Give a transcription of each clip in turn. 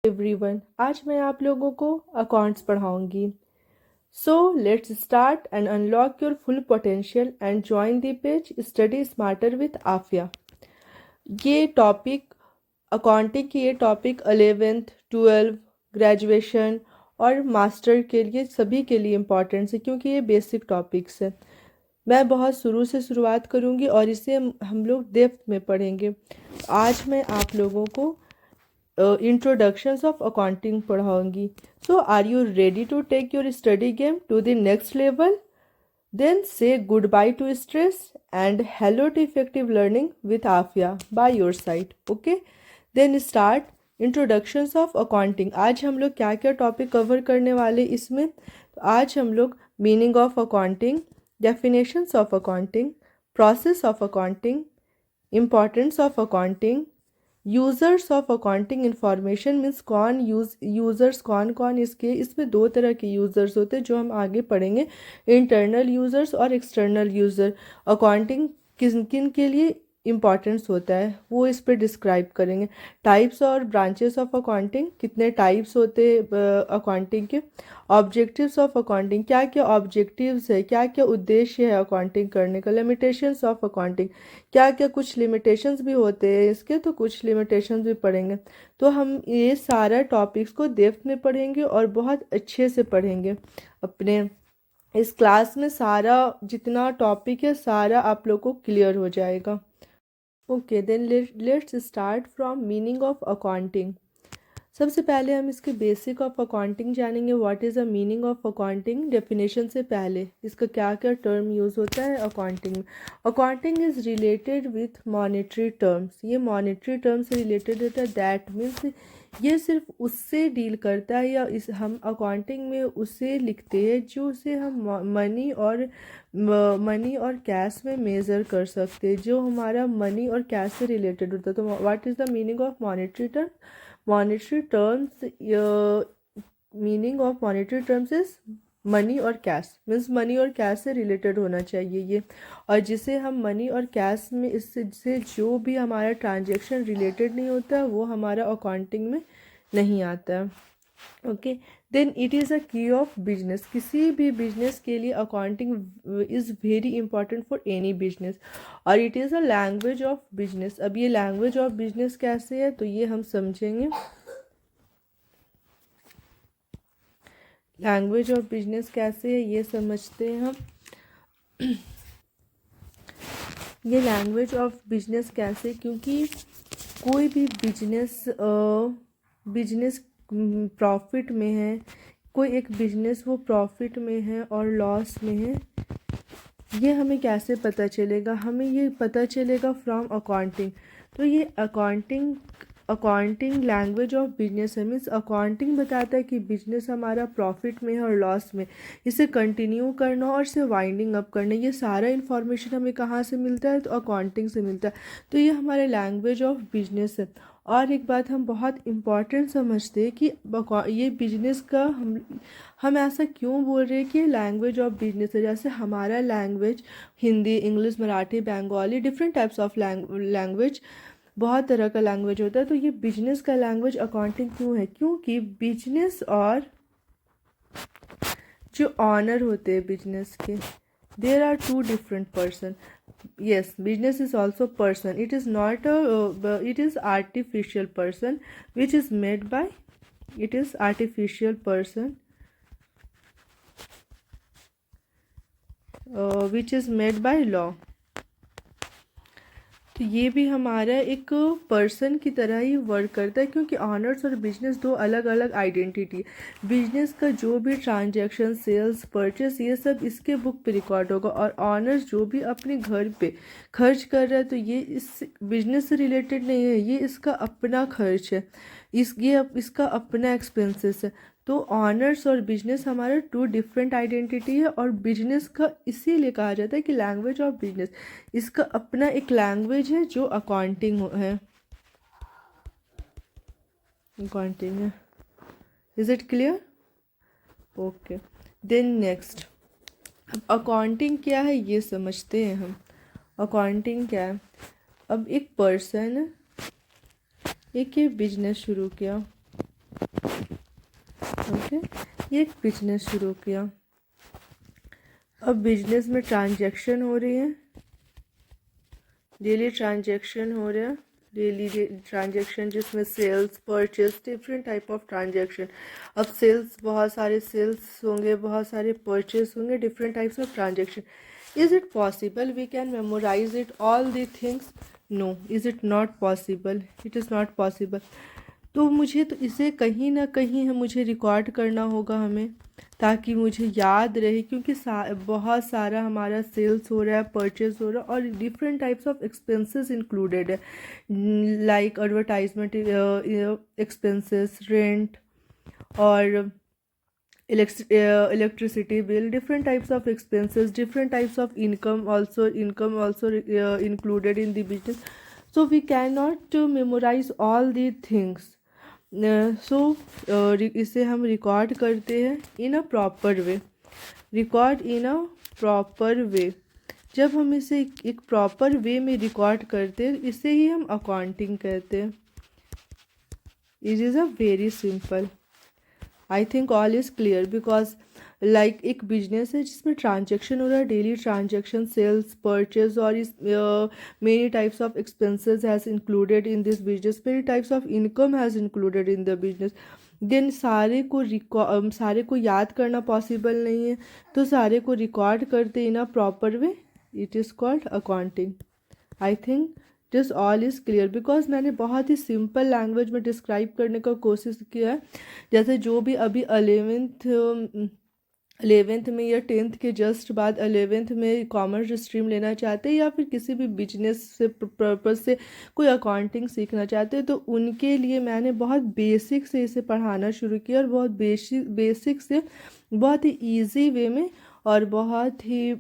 Everyone, आज मैं आप लोगों को अकाउंट्स पढ़ाऊंगी। So let's start and unlock your full potential and join the page study smarter with Afiya. ये टॉपिक अकाउंटिंग की, ये टॉपिक 11th 12 ग्रेजुएशन और मास्टर के लिए सभी के लिए इम्पॉर्टेंट है, क्योंकि ये बेसिक टॉपिक्स है। मैं बहुत शुरू से शुरुआत करूँगी और इसे हम लोग डेप्थ में पढ़ेंगे। आज मैं आप लोगों को introductions of accounting पढ़ाऊंगी। So are you ready to take your study game to the next level? Then say goodbye to stress and hello to effective learning with Afia by your side. Okay? Then start introductions of accounting। आज हम लोग क्या क्या topic cover करने वाले इसमें? तो आज हम लोग meaning of accounting, definitions of accounting, process of accounting, importance of accounting, users of accounting information means users कौन इसके, इसमें दो तरह के यूज़र्स होते हैं जो हम आगे पढ़ेंगे, इंटरनल यूज़र्स और एक्सटर्नल यूज़र। अकाउंटिंग किन किन के लिए इम्पॉर्टेंस होता है वो इस पर डिस्क्राइब करेंगे। टाइप्स और ब्रांचेस ऑफ अकाउंटिंग, कितने टाइप्स होते अकाउंटिंग के। ऑब्जेक्टिव्स ऑफ अकाउंटिंग, क्या क्या ऑब्जेक्टिव्स है, क्या क्या उद्देश्य है अकाउंटिंग करने का। लिमिटेशंस ऑफ अकाउंटिंग, क्या क्या कुछ लिमिटेशंस भी होते हैं इसके, तो कुछ लिमिटेशंस भी पढ़ेंगे। तो हम ये सारा टॉपिक्स को डेप्थ में पढ़ेंगे और बहुत अच्छे से पढ़ेंगे। अपने इस क्लास में सारा जितना टॉपिक है सारा आप लोग को क्लियर हो जाएगा। Okay, then let's start from meaning of accounting. सबसे पहले हम इसके बेसिक ऑफ अकाउंटिंग जानेंगे। What is the meaning of accounting. Definition से पहले इसका क्या क्या टर्म यूज़ होता है अकाउंटिंग में। Accounting is related with monetary terms. ये मॉनेटरी टर्म से रिलेटेड होता है। दैट मीन्स ये सिर्फ उससे डील करता है, या इस हम अकाउंटिंग में उसे लिखते हैं जो उसे हम मनी और कैश में मेज़र कर सकते हैं, जो हमारा मनी और कैश से रिलेटेड होता है। तो what is the meaning of monetary term. Monetary terms, meaning of monetary terms is money और कैश, मीन्स मनी और कैश से रिलेटेड होना चाहिए ये। और जिसे हम मनी और कैश में इससे जो भी हमारा ट्रांजैक्शन रिलेटेड नहीं होता वो हमारा अकाउंटिंग में नहीं आता है। Okay, then it is a key of business. किसी भी बिजनेस के लिए accounting is very important for any business. और it is a language of business. अब ये लैंग्वेज ऑफ बिजनेस कैसे है तो ये हम समझेंगे। लैंग्वेज ऑफ बिजनेस कैसे है ये समझते हैं हम। ये लैंग्वेज ऑफ बिजनेस कैसे, क्योंकि कोई भी बिजनेस प्रॉफिट में है, कोई एक बिजनेस वो प्रॉफिट में है और लॉस में है, ये हमें कैसे पता चलेगा। हमें ये पता चलेगा फ्रॉम अकाउंटिंग। तो ये अकाउंटिंग लैंग्वेज ऑफ बिजनेस है। मीन्स अकाउंटिंग बताता है कि बिजनेस हमारा प्रॉफिट में है और लॉस में, इसे कंटिन्यू करना और इसे वाइंडिंग अप करना, ये सारा इन्फॉर्मेशन हमें कहाँ से मिलता है तो अकाउंटिंग से मिलता है। तो ये हमारे लैंग्वेज ऑफ बिजनेस है। और एक बात हम बहुत इम्पॉर्टेंट समझते हैं कि ये बिजनेस का हम ऐसा क्यों बोल रहे हैं कि लैंग्वेज ऑफ बिजनेस है। जैसे हमारा language Hindi, English, Marathi, Bengali, different types of language, बहुत तरह का लैंग्वेज होता है। तो ये बिजनेस का लैंग्वेज अकाउंटिंग क्यों है, क्योंकि बिजनेस और जो ऑनर होते हैं बिजनेस के, there are two different person. yes, business is also person. It is not it is artificial person which is made by, it is artificial person which is made by law। तो ये भी हमारा एक person की तरह ही work करता है, क्योंकि ऑनर्स और बिजनेस दो अलग अलग आइडेंटिटी। बिजनेस का जो भी ट्रांजैक्शन, सेल्स, परचेस, ये सब इसके बुक पे रिकॉर्ड होगा। और ऑनर्स जो भी अपने घर पे खर्च कर रहा है तो ये इस बिजनेस से रिलेटेड नहीं है, ये इसका अपना खर्च है, इसका अपना एक्सपेंसेस है। तो ऑनर्स और बिजनेस हमारा टू डिफरेंट आइडेंटिटी है। और बिजनेस का इसीलिए कहा जाता है कि लैंग्वेज ऑफ बिजनेस, इसका अपना एक लैंग्वेज है जो अकाउंटिंग है। अकाउंटिंग है। Is it clear? Okay, then next, अब अकाउंटिंग क्या है ये समझते हैं हम। अकाउंटिंग क्या है। अब एक पर्सन, एक ये बिजनेस शुरू किया, ओके, ये एक बिजनेस शुरू किया। अब बिजनेस में ट्रांजैक्शन हो रही है, डेली ट्रांजैक्शन हो रहा है, डेली ट्रांजैक्शन जिसमें sales purchase different type of transaction. अब सेल्स, बहुत सारे सेल्स होंगे, बहुत सारे परचेस होंगे, different types of transaction. Is it possible we can memorise it all the things? No, is it not possible, it is not possible. तो मुझे तो इसे कहीं ना कहीं मुझे रिकॉर्ड करना होगा हमें, ताकि मुझे याद रहे, क्योंकि बहुत सारा हमारा सेल्स हो रहा है, परचेज हो रहा है, और different types of expenses included है, लाइक एडवर्टाइजमेंट एक्सपेंसेस, रेंट, और electricity bill, different types of expenses, different types of income also included in the business. So we cannot memorize all the things. इसे हम record करते हैं in a proper way, record in a proper way. जब हम इसे एक proper way में record करते हैं, इसे ही हम अकाउंटिंग कहते हैं। It is a very simple, I think all is clear, because like एक बिजनेस है जिसमें ट्रांजेक्शन हो रहा है, डेली ट्रांजेक्शन, सेल्स, परचेज, और इस many types of expenses has included in this business, many types of income has included in the business. Then सारे को याद करना पॉसिबल नहीं है, तो सारे को रिकॉर्ड करते in a proper way, it is called accounting. I think this all is clear, because मैंने बहुत ही सिंपल लैंग्वेज में डिस्क्राइब करने का कोशिश किया है। जैसे जो भी अभी अलेवेंथ में या 10th के जस्ट बाद 11th में कॉमर्स स्ट्रीम लेना चाहते हैं, या फिर किसी भी बिजनेस से पर्पज़ से कोई अकाउंटिंग सीखना चाहते हैं, तो उनके लिए मैंने बहुत बेसिक से इसे पढ़ाना शुरू किया, और बहुत बेसिक से बहुत ही ईजी वे में, और बहुत ही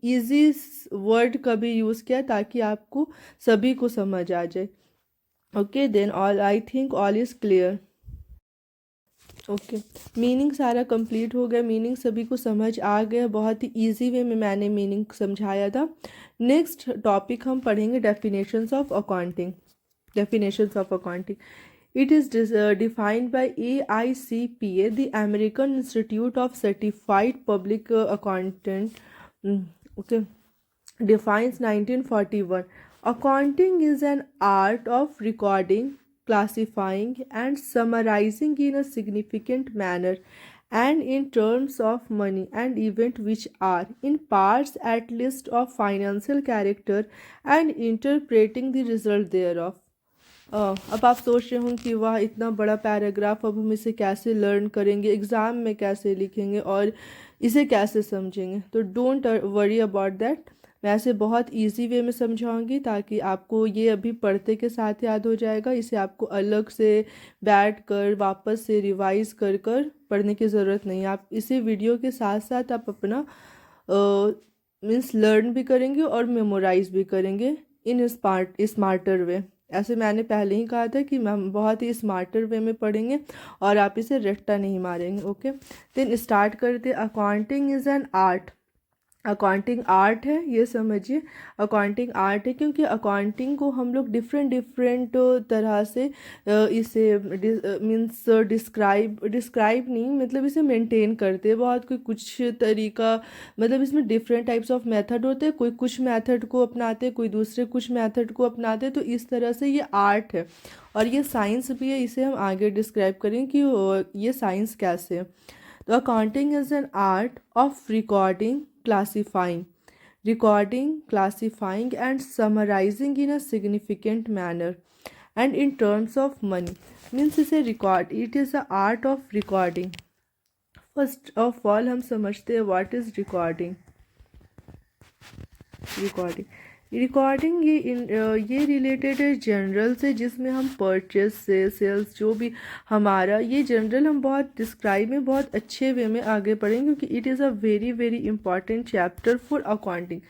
ईजी वर्ड का भी यूज़ किया, ताकि आपको सभी को समझ आ जाए। Okay, then all, I think all is clear. Okay, meaning सारा कंप्लीट हो गया, मीनिंग सभी को समझ आ गया, बहुत ही इजी वे में मैंने मीनिंग समझाया था। नेक्स्ट टॉपिक हम पढ़ेंगे definitions of accounting. Definitions of accounting, it is defined by AICPA, the American Institute of Certified Public Accountant. Okay, defines 1941. Accounting is an art of recording, classifying, and summarizing in a significant manner and in terms of money and event which are in parts at least of financial character and interpreting the result thereof. अब आप सोच रहे हों कि वाह, इतना बड़ा paragraph, अब हम इसे कैसे लर्न करेंगे, एग्ज़ाम में कैसे लिखेंगे, और इसे कैसे समझेंगे? तो डोंट वरी अबाउट दैट, मैं इसे बहुत इजी वे में समझाऊंगी, ताकि आपको ये अभी पढ़ते के साथ याद हो जाएगा। इसे आपको अलग से बैठ कर वापस से रिवाइज कर कर पढ़ने की ज़रूरत नहीं है। आप इसे वीडियो के साथ साथ आप अपना मीन्स लर्न भी करेंगे और मेमोराइज भी करेंगे इन स्मार्टर वे। ऐसे मैंने पहले ही कहा था कि हम बहुत ही स्मार्टर वे में पढ़ेंगे, और आप इसे रट्टा नहीं मारेंगे। ओके, देन स्टार्ट करते। Accounting is an art, accounting art है, ये समझिए। अकाउंटिंग आर्ट है क्योंकि अकाउंटिंग को हम लोग डिफरेंट तरह से इसे मीन्स डिस्क्राइब नहीं, मतलब इसे मेंटेन करते हैं। बहुत कोई कुछ तरीका, मतलब इसमें डिफरेंट टाइप्स ऑफ मेथड होते हैं, कोई कुछ मेथड को अपनाते हैं, कोई दूसरे कुछ मेथड को अपनाते हैं। तो इस तरह से ये आर्ट है, और ये साइंस भी है। इसे हम आगे डिस्क्राइब करेंगे कि ये साइंस कैसे है। तो accounting is an art of recording, classifying and summarizing in a significant manner and in terms of money, means इसे record, it is the art of recording. First of all हम समझते हैं what is recording. रिकॉर्डिंग ये related है general से, जिसमें हम purchase से सेल्स जो भी हमारा, ये जनरल हम बहुत डिस्क्राइब में बहुत अच्छे वे में आगे पढ़ेंगे, क्योंकि it is a very very important chapter for accounting.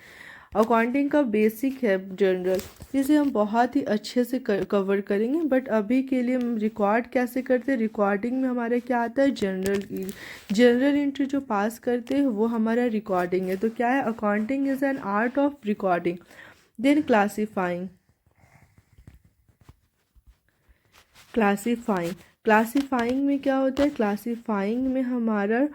Accounting का बेसिक है जनरल, इसे हम बहुत ही अच्छे से कवर करेंगे। बट अभी के लिए हम रिकॉर्ड कैसे करते हैं, रिकॉर्डिंग में हमारा क्या आता है, जनरल एंट्री जो पास करते हैं वो हमारा रिकॉर्डिंग है। तो क्या है, accounting is an art of recording. Then classifying classifying में क्या होता है, क्लासीफाइंग में हमारा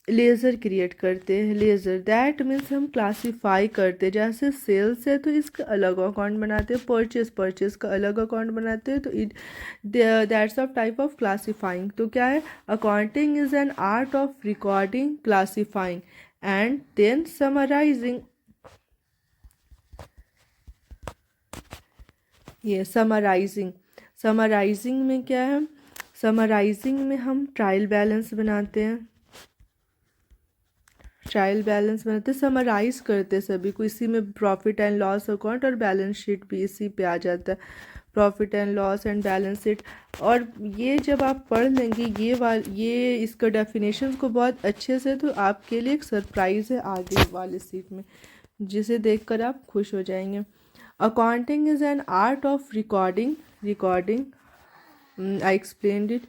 लेज़र क्रिएट करते हैं, लेज़र दैट मीन्स हम क्लासीफाई करते हैं। जैसे सेल्स है तो इसका अलग अकाउंट बनाते हैं, परचेस का अलग अकाउंट बनाते हैं, तो it that's of type of classifying. तो क्या है, accounting is an art of recording, classifying and then summarising. ये समराइजिंग में क्या है, समराइजिंग में हम ट्रायल बैलेंस बनाते हैं, समराइज करते हैं सभी को। इसी में प्रॉफिट एंड लॉस अकाउंट और बैलेंस शीट भी इसी पे आ जाता है, profit and loss and balance sheet. और ये जब आप पढ़ लेंगे ये इसका डेफिनेशंस को बहुत अच्छे से, तो आपके लिए एक सरप्राइज़ है आगे वाले सीट में, जिसे देखकर आप खुश हो जाएंगे। Accounting is an art of recording, I explained it,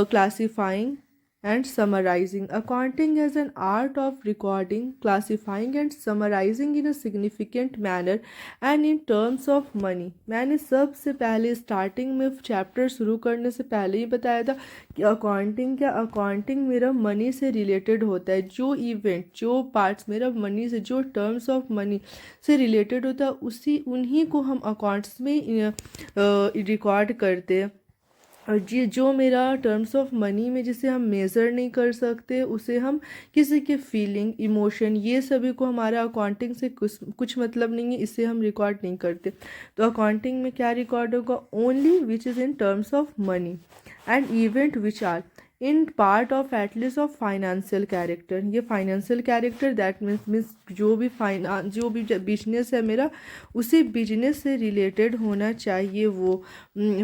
classifying and summarizing. Accounting is an art of recording, classifying and summarizing in a significant manner and in terms of money. मैंने सबसे पहले स्टार्टिंग में chapter शुरू करने से पहले ही बताया था कि अकाउंटिंग मेरा मनी से रिलेटेड होता है। जो इवेंट, जो पार्ट्स मेरा मनी से, जो टर्म्स ऑफ मनी से रिलेटेड होता है, उन्हीं को हम अकाउंट्स में रिकॉर्ड करते हैं। और जो मेरा टर्म्स ऑफ मनी में जिसे हम मेज़र नहीं कर सकते, उसे हम किसी के फीलिंग, इमोशन, ये सभी को हमारा अकाउंटिंग से कुछ मतलब नहीं है, इसे हम रिकॉर्ड नहीं करते। तो अकाउंटिंग में क्या रिकॉर्ड होगा, only which is in terms of money and event which are in part of at least of financial character. ये फाइनेंशियल कैरेक्टर दैट मीन्स जो भी बिजनेस है मेरा, उसी बिजनेस से रिलेटेड होना चाहिए वो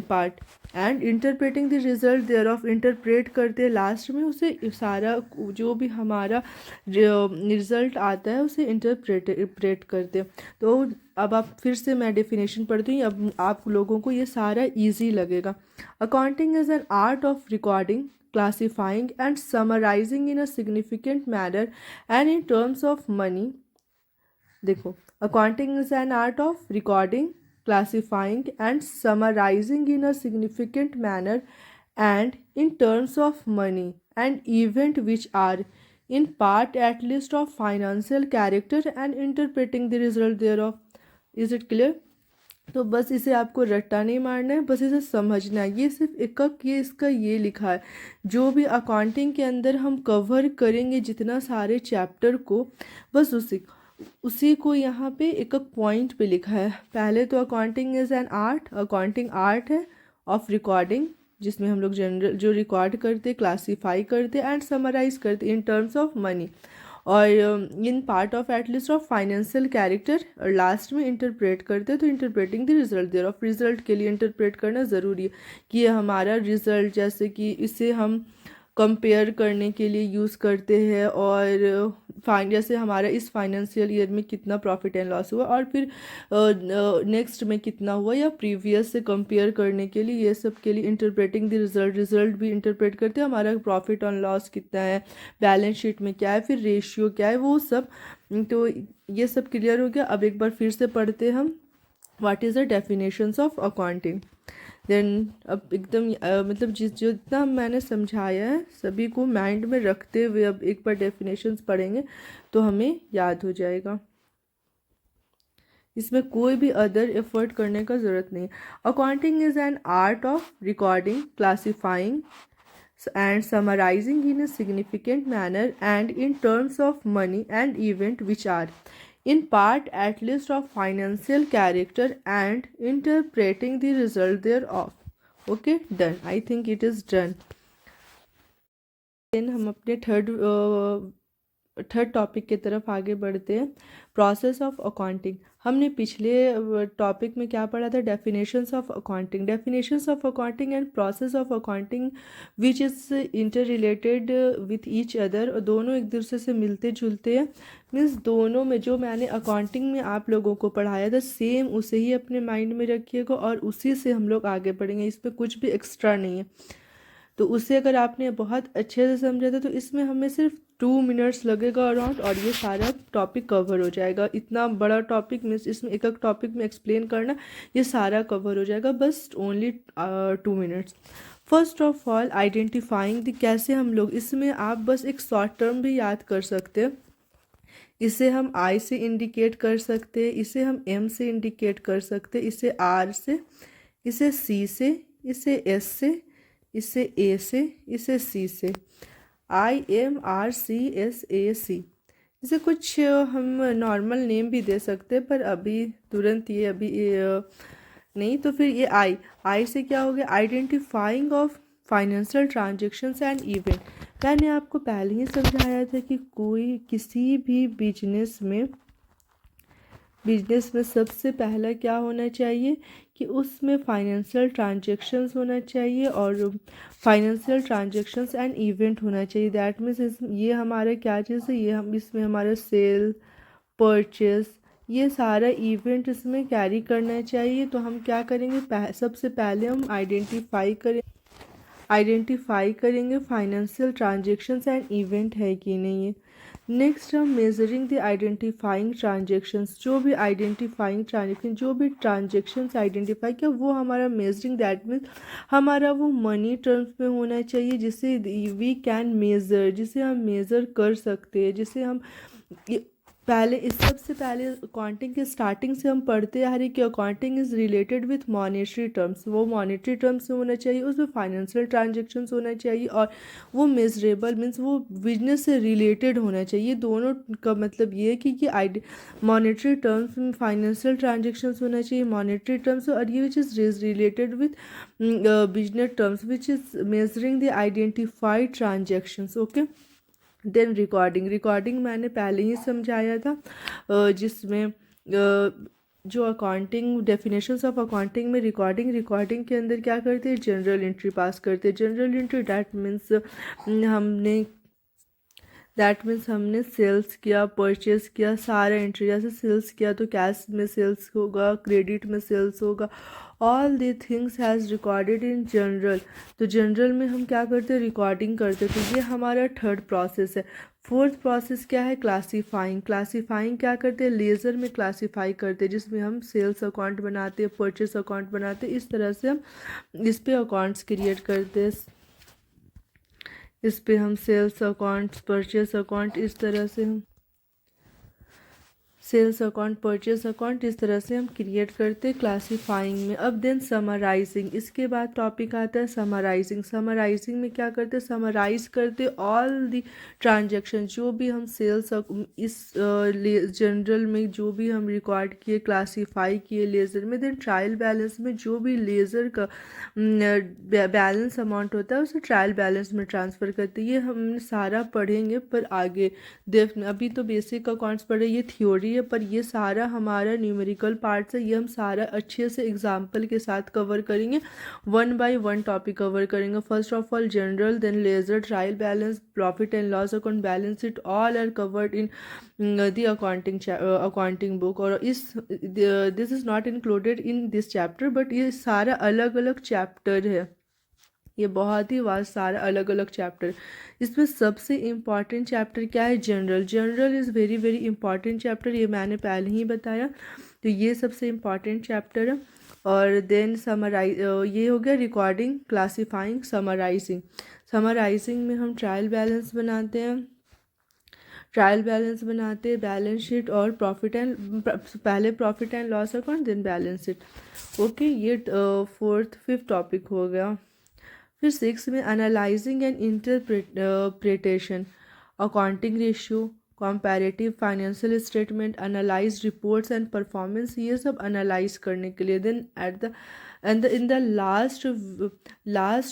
part. And interpreting the result thereof, interpret करते हैं लास्ट में उसे, सारा जो भी हमारा रिजल्ट आता है उसे इंटरप्रेट करते हैं। तो अब आप फिर से मैं डेफिनेशन पढ़ती हूँ, अब आप लोगों को ये सारा ईजी लगेगा। Accounting is an art of recording, classifying and summarizing in a significant manner and in terms of money। देखो, accounting is an art of recording, classifying and summarizing in a significant manner and in terms of money and event which are in part at least of financial character and interpreting the result thereof। Is it clear? तो बस इसे आपको रट्टा नहीं मारना है, बस इसे समझना है। ये सिर्फ ये इसका ये लिखा है, जो भी अकाउंटिंग के अंदर हम कवर करेंगे जितना सारे चैप्टर को, बस उसी को यहाँ पे एक पॉइंट पे लिखा है। पहले तो accounting is an art, accounting art है ऑफ रिकॉर्डिंग, जिसमें हम लोग जनरल जो रिकॉर्ड करते, क्लासीफाई करते एंड समराइज करते इन टर्म्स ऑफ मनी, और in part of at least of financial character, और लास्ट में इंटरप्रेट करते। तो interpreting the result thereof, result के लिए इंटरप्रेट करना ज़रूरी है कि ये हमारा रिजल्ट, जैसे कि इसे हम कंपेयर करने के लिए यूज़ करते हैं, और जैसे हमारा इस फाइनेंशियल ईयर में कितना प्रॉफिट एंड लॉस हुआ और फिर नेक्स्ट में कितना हुआ, या प्रीवियस से कंपेयर करने के लिए, ये सब के लिए इंटरप्रेटिंग द रिजल्ट भी इंटरप्रेट करते हैं। हमारा प्रॉफिट एंड लॉस कितना है, बैलेंस शीट में क्या है, फिर रेशियो क्या है, वो सब। तो ये सब क्लियर हो गया। अब एक बार फिर से पढ़ते हम, what is the definitions of accounting. Then अब एकदम मतलब जितना मैंने समझाया है सभी को माइंड में रखते हुए अब एक बार डेफिनेशंस पढ़ेंगे तो हमें याद हो जाएगा। इसमें कोई भी अदर एफर्ट करने का ज़रूरत नहीं। Accounting is an art of recording, classifying and summarizing in a significant manner and in terms of money and event which are in part at least of financial character and interpreting the result thereof। Okay, done, I think it is done। then हम अपने third topic की तरफ आगे बढ़ते हैं, process of accounting. हमने पिछले topic में क्या पढ़ा था, definitions of accounting and process of accounting which is inter related with each other, और दोनों एक दूसरे से मिलते जुलते हैं। मीन्स दोनों में जो मैंने अकाउंटिंग में आप लोगों को पढ़ाया था सेम उसे ही अपने माइंड में रखिएगा और उसी से हम लोग आगे बढ़ेंगे, इस पर कुछ भी एक्स्ट्रा नहीं है। तो उसे अगर आपने बहुत अच्छे से समझा था तो इसमें हमें सिर्फ 2 मिनट्स लगेगा अराउंड, और ये सारा टॉपिक कवर हो जाएगा। इतना बड़ा टॉपिक मीन्स इसमें एक एक टॉपिक में एक्सप्लेन करना, ये सारा कवर हो जाएगा बस only 2 minutes. First of all identifying the, कैसे हम लोग इसमें आप बस एक शॉर्ट टर्म भी याद कर सकते हैं। इसे हम आई से इंडिकेट कर सकते हैं, इसे हम एम से इंडिकेट कर सकते हैं, इसे आर से, इसे सी से, इसे एस से, इसे ए से, इसे सी से। IMRCSAC। इसे कुछ हम नॉर्मल नेम भी दे सकते हैं, पर अभी तुरंत ये अभी नहीं। तो फिर ये आई से क्या हो गया, identifying of financial transactions and event. मैंने आपको पहले ही समझाया था कि कोई किसी भी बिजनेस में सबसे पहला क्या होना चाहिए कि उसमें फाइनेंशियल ट्रांजेक्शन्स होना चाहिए और फाइनेंशियल ट्रांजेक्शन्स एंड इवेंट होना चाहिए। दैट मीन्स ये हमारा क्या चीज़ है, ये हम इसमें हमारा सेल, परचेस, ये सारा इवेंट इसमें कैरी करना चाहिए। तो हम क्या करेंगे, सबसे पहले हम आइडेंटिफाई करेंगे फाइनेंशियल ट्रांजेक्शन्स एंड इवेंट है कि नहीं है। नेक्स्ट हम मेजरिंग द आइडेंटिफाइंग ट्रांजेक्शन्स, जो भी ट्रांजेक्शन्स आइडेंटिफाई किया वो हमारा मेजरिंग, दैट मीन्स हमारा वो मनी टर्म्स में होना चाहिए जिसे वी कैन मेज़र, जिसे हम मेज़र कर सकते हैं, जिसे हम पहले इस सबसे पहले अकाउंटिंग के स्टार्टिंग से हम पढ़ते आ रहे कि accounting is related with monetary terms. वो मॉनेटरी टर्म्स में होना चाहिए, उसमें फाइनेंशियल ट्रांजेक्शन्स होना चाहिए और वो मेजरेबल मीन्स वो बिजनेस से रिलेटेड होना चाहिए। दोनों का मतलब ये है कि मॉनेटरी टर्म्स में फाइनेंशियल ट्रांजेक्शन्स होना चाहिए, मॉनेटरी टर्म्स, और ये which is related with business terms which is measuring the identified transactions. Okay. Then recording मैंने पहले ही समझाया था, जिसमें जो अकाउंटिंग डेफिनेशंस ऑफ अकाउंटिंग में रिकॉर्डिंग के अंदर क्या करते हैं, जनरल एंट्री पास करते हैं। जनरल एंट्री दैट मीन्स हमने सेल्स किया, परचेस किया, सारा एंट्री। जैसे सेल्स किया तो कैश में सेल्स होगा, क्रेडिट में सेल्स होगा, all the things has recorded in general. तो जनरल में हम क्या करते हैं, रिकॉर्डिंग करते। तो ये हमारा थर्ड प्रोसेस है। फोर्थ प्रोसेस क्या है, क्लासीफाइंग क्या करते हैं, लेज़र में क्लासीफाई करते हैं, जिसमें हम सेल्स अकाउंट बनाते हैं, परचेस अकाउंट बनाते हैं। इस तरह से हम इस पे अकाउंट्स क्रिएट करते हैं। इस पे हम सेल्स अकाउंट, परचेस अकाउंट, इस तरह से हम सेल्स अकाउंट, परचेस अकाउंट, इस तरह से हम क्रिएट करते हैं क्लासीफाइंग में। अब देन समराइजिंग, इसके बाद टॉपिक आता है समराइजिंग में क्या करते हैं, समराइज करते ऑल दी ट्रांजेक्शन, जो भी हम सेल्स इस जनरल में जो भी हम रिकॉर्ड किए, क्लासीफाई किए लेज़र में। देन ट्रायल बैलेंस में जो भी लेज़र का बैलेंस अमाउंट होता है उसे ट्रायल बैलेंस में ट्रांसफ़र करते हैं। ये हम सारा पढ़ेंगे पर आगे अभी तो बेसिक अकाउंट्स पढ़े, ये थ्योरी है, पर ये सारा हमारा न्यूमेरिकल पार्ट्स है। ये हम सारा अच्छे से एग्जाम्पल के साथ कवर करेंगे, 1 बाय 1 टॉपिक कवर करेंगे। First of all journal, then ledger, trial balance, profit and loss account, balance sheet, all are covered in the accounting book. और this is not included in this chapter, but ये सारा अलग अलग chapter है, ये बहुत ही vast सारा अलग अलग चैप्टर। इसमें सबसे इम्पॉर्टेंट चैप्टर क्या है, general is very very important chapter, ये मैंने पहले ही बताया। तो ये सबसे इम्पॉर्टेंट चैप्टर है। और देन ये हो गया रिकॉर्डिंग, क्लासीफाइंग, समराइजिंग में हम ट्रायल बैलेंस बनाते हैं, बैलेंस शीट और पहले profit and loss account, then balance sheet. Okay, ये फिफ्थ टॉपिक हो गया। फिर 6 में analysing and interpretation, accounting ratio, comparative financial statement, analyse reports and performance, ये सब एनालाइज करने के लिए। Then in the last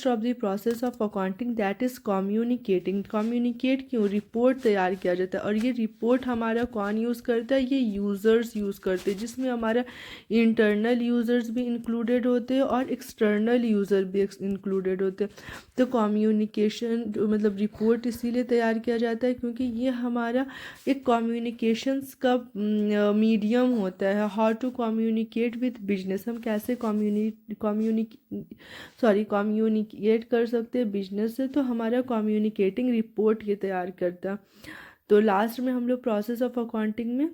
of the process of accounting, that is communicate क्यों, रिपोर्ट तैयार किया जाता है। और ये रिपोर्ट हमारा कौन यूज़ करता है, ये यूज़र्स यूज़ करते हैं, जिसमें हमारा इंटरनल यूज़र्स भी इंक्लूडेड होते हैं और एक्सटर्नल यूज़र भी इंक्लूडेड होते हैं। तो कम्युनिकेशन मतलब रिपोर्ट इसीलिए तैयार किया जाता है क्योंकि ये हमारा एक कम्युनिकेशंस का मीडियम होता है। How to communicate with business, हम कैसे कम्युनिकेट कर सकते हैं बिजनेस से, तो हमारा कम्युनिकेटिंग रिपोर्ट ये तैयार करता है। तो लास्ट में हम लोग प्रोसेस ऑफ अकाउंटिंग में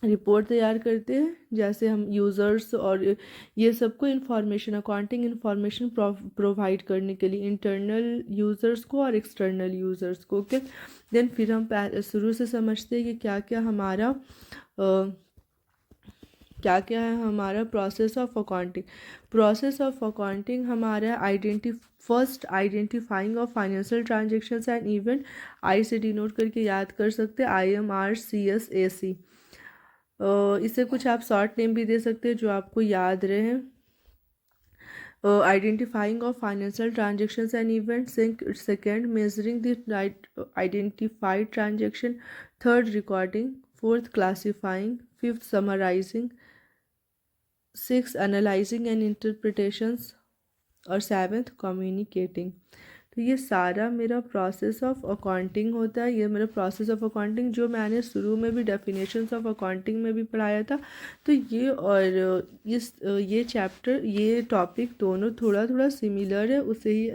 रिपोर्ट तैयार करते हैं, जैसे हम यूज़र्स और ये सबको इंफॉर्मेशन, अकाउंटिंग इंफॉर्मेशन प्रोवाइड करने के लिए इंटरनल यूज़र्स को और एक्सटर्नल यूज़र्स को। ओके, देन फिर हम शुरू से समझते हैं कि क्या क्या है हमारा process of accounting. Process of accounting हमारा identifying of financial transactions and event, I से डिनोट करके याद कर सकते हैं, IMRCSAC। इसे कुछ आप शॉर्ट नेम भी दे सकते हैं जो आपको याद रहे। Identifying of financial transactions and event, second measuring the identified transaction, third recording, fourth classifying, fifth summarising, six analysing and interpretations, और सेवेंथ कम्युनिकेटिंग। तो ये सारा मेरा प्रोसेस ऑफ अकाउंटिंग होता है। ये मेरा प्रोसेस ऑफ अकाउंटिंग जो मैंने शुरू में भी डेफिनेशंस ऑफ अकाउंटिंग में भी पढ़ाया था। तो ये और ये चैप्टर, ये टॉपिक दोनों थोड़ा थोड़ा सिमिलर है, उसे ही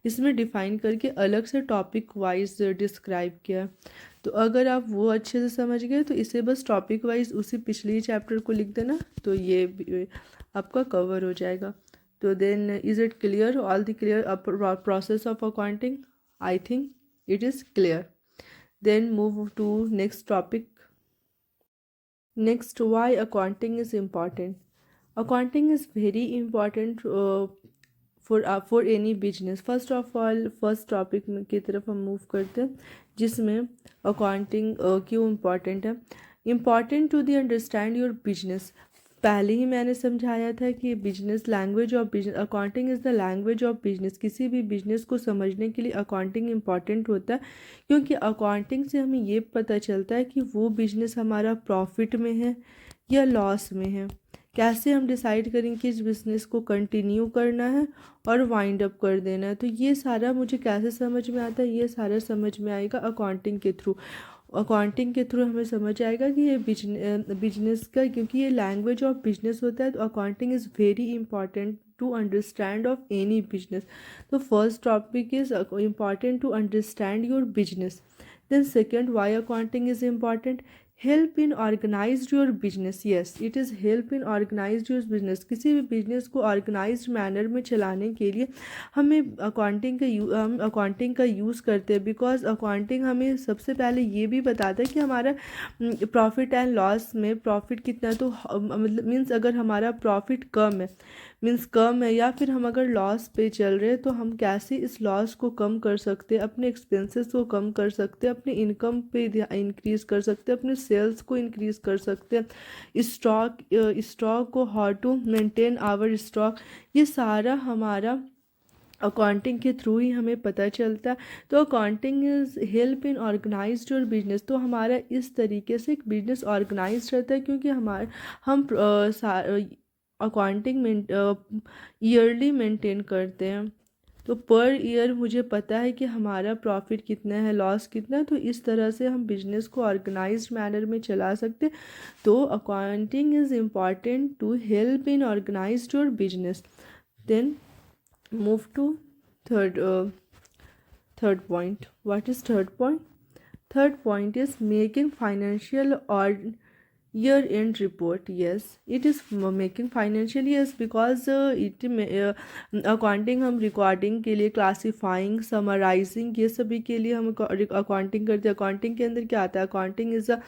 इसमें डिफ़ाइन करके अलग से टॉपिक वाइज डिस्क्राइब किया है। तो अगर आप वो अच्छे से समझ गए तो इसे बस टॉपिक वाइज उसी पिछले चैप्टर को लिख देना, तो ये आपका कवर हो जाएगा। तो then is it clear, all the clear process of accounting? I think it is clear. Then move to next topic. Next, why accounting is important. Accounting is very important for any business. First of all first topic की तरफ हम move करते हैं, जिसमें accounting क्यों important है। Important to the understand your business. पहले ही मैंने समझाया था कि business language of business, accounting is the language of business. किसी भी बिजनेस को समझने के लिए अकाउंटिंग इम्पॉर्टेंट होता है, क्योंकि अकाउंटिंग से हमें ये पता चलता है कि वो बिजनेस हमारा प्रॉफिट में है या लॉस में है। कैसे हम डिसाइड करेंगे कि इस बिज़नेस को कंटिन्यू करना है और वाइंड अप कर देना है। तो ये सारा मुझे कैसे समझ में आता है, ये सारा समझ में आएगा अकाउंटिंग के थ्रू। अकाउंटिंग के थ्रू हमें समझ आएगा कि ये बिजनेस का, क्योंकि ये लैंग्वेज ऑफ बिजनेस होता है, तो accounting is very important to understand of any business. तो first topic is important to understand your business. Then second, why accounting is important. Help in organise your business. Yes, it is help in organise your business. किसी भी business को organise manner में चलाने के लिए हमें accounting का use करते हैं, बिकॉज अकाउंटिंग हमें सबसे पहले ये भी बताता है कि हमारा प्रॉफिट एंड लॉस में प्रॉफिट कितना है। तो मतलब मीन्स अगर हमारा प्रॉफिट कम है या फिर हम अगर लॉस पे चल रहे हैं, तो हम कैसे इस लॉस को कम कर सकते हैं, अपने एक्सपेंसेस को कम कर सकते हैं, अपने इनकम पे इंक्रीज कर सकते हैं, अपने सेल्स को इंक्रीज कर सकते हैं, स्टॉक को how to maintain our stock. ये सारा हमारा अकाउंटिंग के थ्रू ही हमें पता चलता है। तो accounting is help in organise your business. तो हमारा इस तरीके से एक बिजनेस ऑर्गेनाइज रहता है, क्योंकि हम अकाउंटिंग ईयरली मेंटेन करते हैं। तो पर ईयर मुझे पता है कि हमारा प्रॉफिट कितना है, लॉस कितना है, तो इस तरह से हम बिजनेस को ऑर्गेनाइज्ड मैनर में चला सकते हैं। तो accounting is important to help in organise your business. Then move to third third point. What is third point? Third point is making financial or year end report. Yes, it is making financial years, because accounting हम recording के लिए, classifying, summarizing, ये सभी के लिए हम accounting करते हैं। accounting के अंदर क्या आता है? accounting is a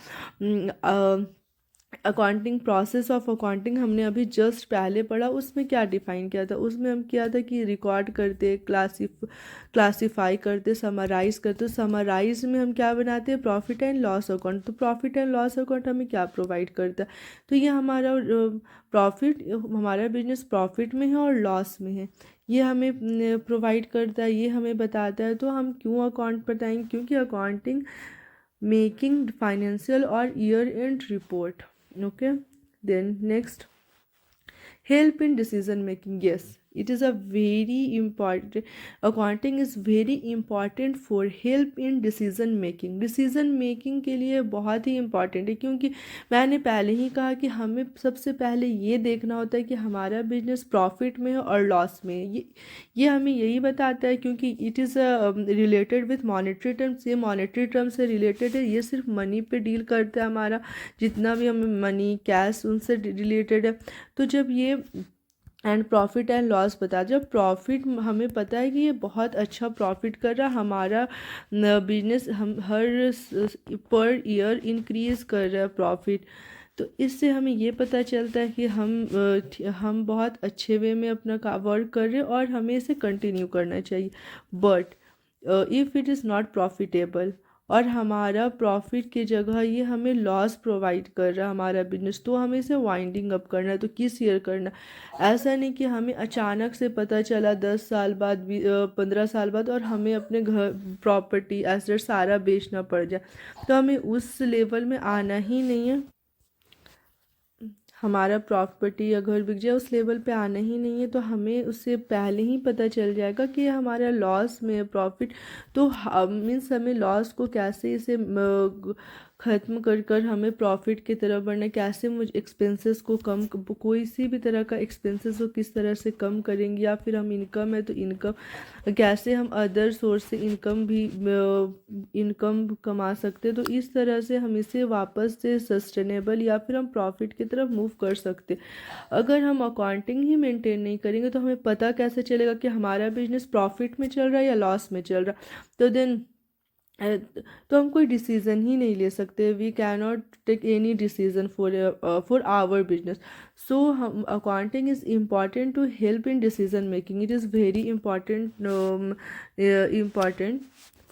accounting, process of accounting हमने अभी जस्ट पहले पढ़ा। उसमें क्या डिफ़ाइन किया था? उसमें हम किया था कि रिकॉर्ड करते, क्लासीफाई करते, समराइज़ करते। समराइज में हम क्या बनाते हैं? Profit and loss account. तो प्रॉफिट एंड लॉस अकाउंट हमें क्या प्रोवाइड करता है? तो ये हमारा हमारा बिजनेस प्रॉफिट में है और लॉस में है, ये हमें प्रोवाइड करता है, ये हमें बताता है। तो हम क्यों अकाउंट बताएंगे? क्योंकि अकाउंटिंग मेकिंग फाइनेंशियल और year and report. Okay, then next, help in decision making. Yes, it is a very important, accounting is very important for help in decision making. Decision making के लिए बहुत ही important है, क्योंकि मैंने पहले ही कहा कि हमें सबसे पहले ये देखना होता है कि हमारा बिजनेस प्रॉफिट में है और लॉस में है। ये हमें यही बताता है, क्योंकि it is related with monetary terms. ये मॉनेटरी टर्म से रिलेटेड है, ये सिर्फ मनी पे डील करता है, हमारा जितना भी हमें मनी कैश उनसे रिलेटेड है। तो जब ये एंड प्रॉफिट एंड लॉस बता, जब प्रॉफिट हमें पता है कि ये बहुत अच्छा प्रॉफिट कर रहा, हमारा बिजनेस हम हर पर ईयर इंक्रीज कर रहा है प्रॉफिट, तो इससे हमें ये पता चलता है कि हम बहुत अच्छे वे में अपना वर्क कर रहे हैं और हमें इसे कंटिन्यू करना चाहिए। But if it is not profitable और हमारा प्रॉफिट की जगह ये हमें लॉस प्रोवाइड कर रहा है हमारा बिजनेस, तो हमें इसे वाइंडिंग अप करना है। तो किस ईयर करना, ऐसा नहीं कि हमें अचानक से पता चला 10 साल बाद 15 साल बाद और हमें अपने घर प्रॉपर्टी एसेट सारा बेचना पड़ जाए। तो हमें उस लेवल में आना ही नहीं है, हमारा प्रॉपर्टी या घर बिक जाए उस लेवल पे आना ही नहीं है। तो हमें उससे पहले ही पता चल जाएगा कि हमारा लॉस में प्रॉफिट, तो मीन्स हमें लॉस को कैसे इसे ख़त्म कर कर हमें प्रॉफिट की तरफ बढ़ना, कैसे मुझे एक्सपेंसेस को कम, कोई सी भी तरह का एक्सपेंसेस को किस तरह से कम करेंगे, या फिर हम इनकम है तो इनकम कैसे हम अदर सोर्स से इनकम भी इनकम कमा सकते। तो इस तरह से हम इसे वापस से सस्टेनेबल या फिर हम प्रॉफिट की तरफ मूव कर सकते। अगर हम अकाउंटिंग ही मेंटेन नहीं करेंगे तो हमें पता कैसे चलेगा कि हमारा बिजनेस प्रॉफिट में चल रहा है या लॉस में चल रहा। तो देन तो हम कोई डिसीज़न ही नहीं ले सकते, we can not take any decision for our business. So हम accounting is important to help in decision making, it is very important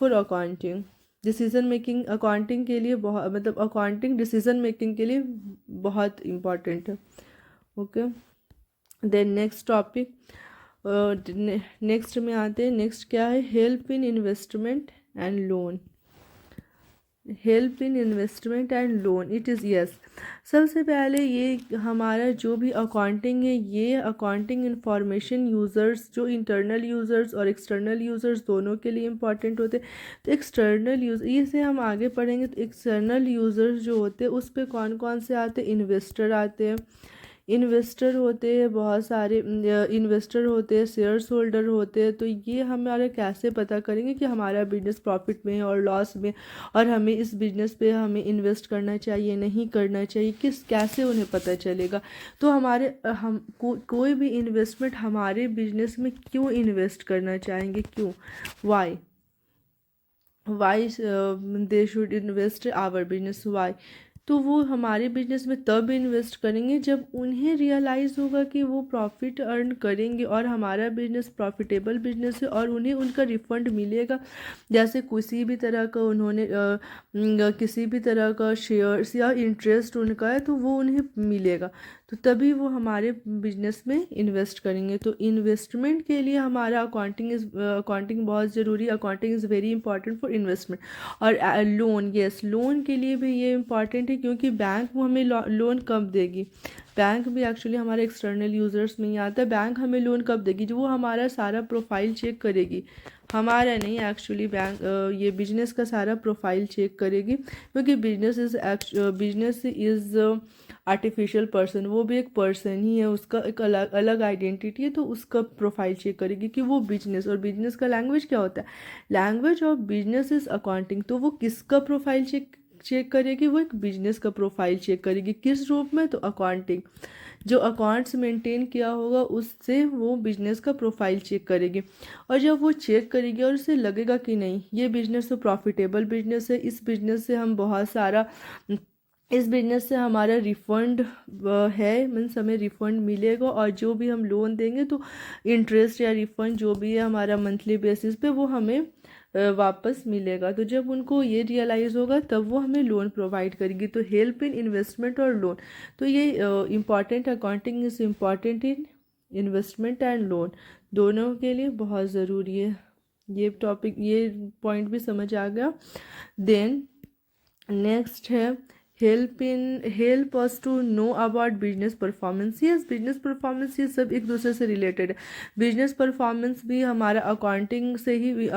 for accounting. Decision making accounting के लिए बहुत, मतलब अकाउंटिंग डिसीज़न मेकिंग के लिए बहुत इम्पॉर्टेंट है। Okay, then next topic, next में आते हैं। नेक्स्ट क्या है, help in investment and loan. Help in investment and loan, it is yes. सबसे पहले ये हमारा जो भी अकाउंटिंग है, ये अकाउंटिंग इंफॉर्मेशन यूज़र्स, जो इंटरनल यूज़र्स और एक्सटर्नल यूज़र्स दोनों के लिए इम्पॉर्टेंट होते हैं। तो एक्सटर्नल यूज़, इसे हम आगे पढ़ेंगे। तो एक्सटर्नल यूज़र्स जो होते हैं उस पर कौन कौन से आते हैं, इन्वेस्टर आते हैं, इन्वेस्टर होते हैं बहुत सारे, इन्वेस्टर होते हैं, शेयर्स होल्डर होते हैं। तो ये हमारा कैसे पता करेंगे कि हमारा बिजनेस प्रॉफिट में है और लॉस में, और हमें इस बिजनेस पे हमें इन्वेस्ट करना चाहिए नहीं करना चाहिए, किस कैसे उन्हें पता चलेगा। तो हमारे कोई भी इन्वेस्टमेंट हमारे बिजनेस में क्यों इन्वेस्ट करना चाहेंगे, क्यों, why they should invest our business, why. तो वो हमारे बिजनेस में तब इन्वेस्ट करेंगे जब उन्हें रियलाइज़ होगा कि वो प्रॉफिट अर्न करेंगे और हमारा बिजनेस प्रॉफिटेबल बिजनेस है और उन्हें उनका रिफंड मिलेगा। जैसे किसी भी तरह का उन्होंने किसी भी तरह का शेयर्स या इंटरेस्ट उनका है तो वो उन्हें मिलेगा, तो तभी वो हमारे बिजनेस में इन्वेस्ट करेंगे। तो इन्वेस्टमेंट के लिए हमारा अकाउंटिंग बहुत ज़रूरी, accounting is very important for investment. और लोन, यस, लोन के लिए भी ये इम्पॉर्टेंट है, क्योंकि बैंक वो हमें लोन कब देगी। बैंक भी एक्चुअली हमारे एक्सटर्नल यूज़र्स में ही आता है। बैंक हमें लोन कब देगी, जो वो हमारा सारा प्रोफाइल चेक करेगी, हमारा नहीं, एक्चुअली बैंक ये बिजनेस का सारा प्रोफाइल चेक करेगी, क्योंकि बिजनेस इज़ आर्टिफिशियल पर्सन, वो भी एक पर्सन ही है, उसका एक अलग अलग आइडेंटिटी है। तो उसका प्रोफाइल चेक करेगी कि वो बिजनेस, और बिजनेस का लैंग्वेज क्या होता है, language of business is accounting. तो वो किसका प्रोफाइल चेक करेगी, वो एक बिजनेस का प्रोफाइल चेक करेगी, किस रूप में, तो अकाउंटिंग, जो अकाउंट्स मेंटेन किया होगा उससे वो बिजनेस का प्रोफाइल चेक करेगी। और जब वो चेक करेगी और उसे लगेगा कि नहीं ये बिजनेस तो प्रॉफिटेबल बिजनेस है, इस बिजनेस से हम बहुत सारा, इस बिजनेस से हमारा रिफ़ंड है, मीन्स हमें रिफ़ंड मिलेगा, और जो भी हम लोन देंगे तो इंटरेस्ट या रिफ़ंड जो भी है हमारा मंथली बेसिस पे वो हमें वापस मिलेगा। तो जब उनको ये रियलाइज़ होगा तब वो हमें लोन प्रोवाइड करेगी। तो हेल्प इन इन्वेस्टमेंट और लोन, तो ये important, accounting is important in investment and loan, दोनों के लिए बहुत ज़रूरी है। ये टॉपिक, ये पॉइंट भी समझ आ गया। देन नेक्स्ट है help us to know about business performance. yes, business performance ये सब एक दूसरे से रिलेटेड है. बिजनेस परफॉर्मेंस भी हमारा अकाउंटिंग से भी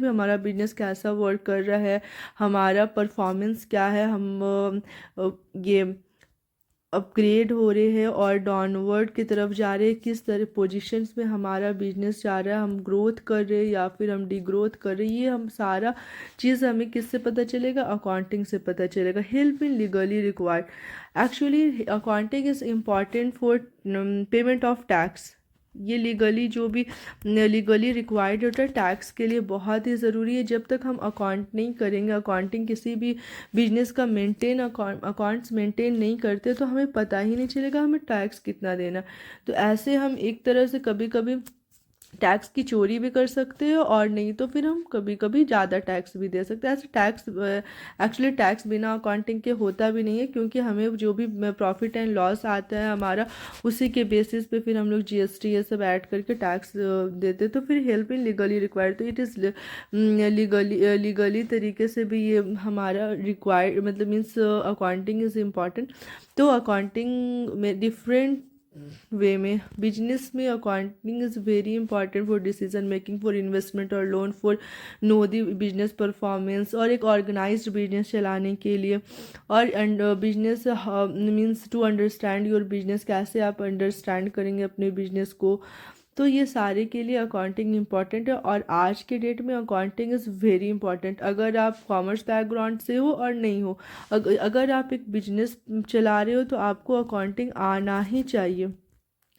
हमारा बिजनेस कैसा वर्क कर रहा है, हमारा परफॉर्मेंस क्या है, हम ये अपग्रेड हो रहे हैं और डाउनवर्ड की तरफ जा रहे हैं, किस तरह पोजीशंस में हमारा बिजनेस जा रहा है, हम ग्रोथ कर रहे हैं या फिर हम डिग्रोथ कर रहे हैं. ये हम सारा चीज़ हमें किससे पता चलेगा, अकाउंटिंग से पता चलेगा. Help in legally required. Actually accounting is important for payment of tax. ये लीगली रिक्वायर्ड होता है टैक्स के लिए, बहुत ही ज़रूरी है. जब तक हम अकाउंट नहीं करेंगे, अकाउंटिंग किसी भी बिजनेस का अकाउंट्स मेंटेन नहीं करते तो हमें पता ही नहीं चलेगा हमें टैक्स कितना देना. तो ऐसे हम एक तरह से कभी कभी टैक्स की चोरी भी कर सकते हैं, और नहीं तो फिर हम कभी कभी ज़्यादा टैक्स भी दे सकते हैं. ऐसे एक्चुअली टैक्स बिना अकाउंटिंग के होता भी नहीं है, क्योंकि हमें जो भी प्रॉफिट एंड लॉस आता है हमारा, उसी के बेसिस पे फिर हम लोग जीएसटी ये सब ऐड करके टैक्स देते. तो फिर हेल्प इन लीगली रिक्वायर्ड, तो इट इज़ लीगली तरीके से भी ये हमारा रिक्वायर्ड, मतलब मीन्स अकाउंटिंग इज़ इम्पॉर्टेंट. तो अकाउंटिंग में डिफरेंट वे में, बिजनेस में accounting is very important for decision making, for investment और loan, for know the business performance, और एक ऑर्गेनाइज्ड बिजनेस चलाने के लिए. और business means to understand your business, कैसे आप अंडरस्टैंड करेंगे अपने बिजनेस को. तो ये सारे के लिए अकाउंटिंग इम्पॉर्टेंट है, और आज के डेट में अकाउंटिंग इज़ वेरी इंपॉर्टेंट. अगर आप कॉमर्स बैकग्राउंड से हो और नहीं हो, अगर आप एक बिजनेस चला रहे हो तो आपको अकाउंटिंग आना ही चाहिए.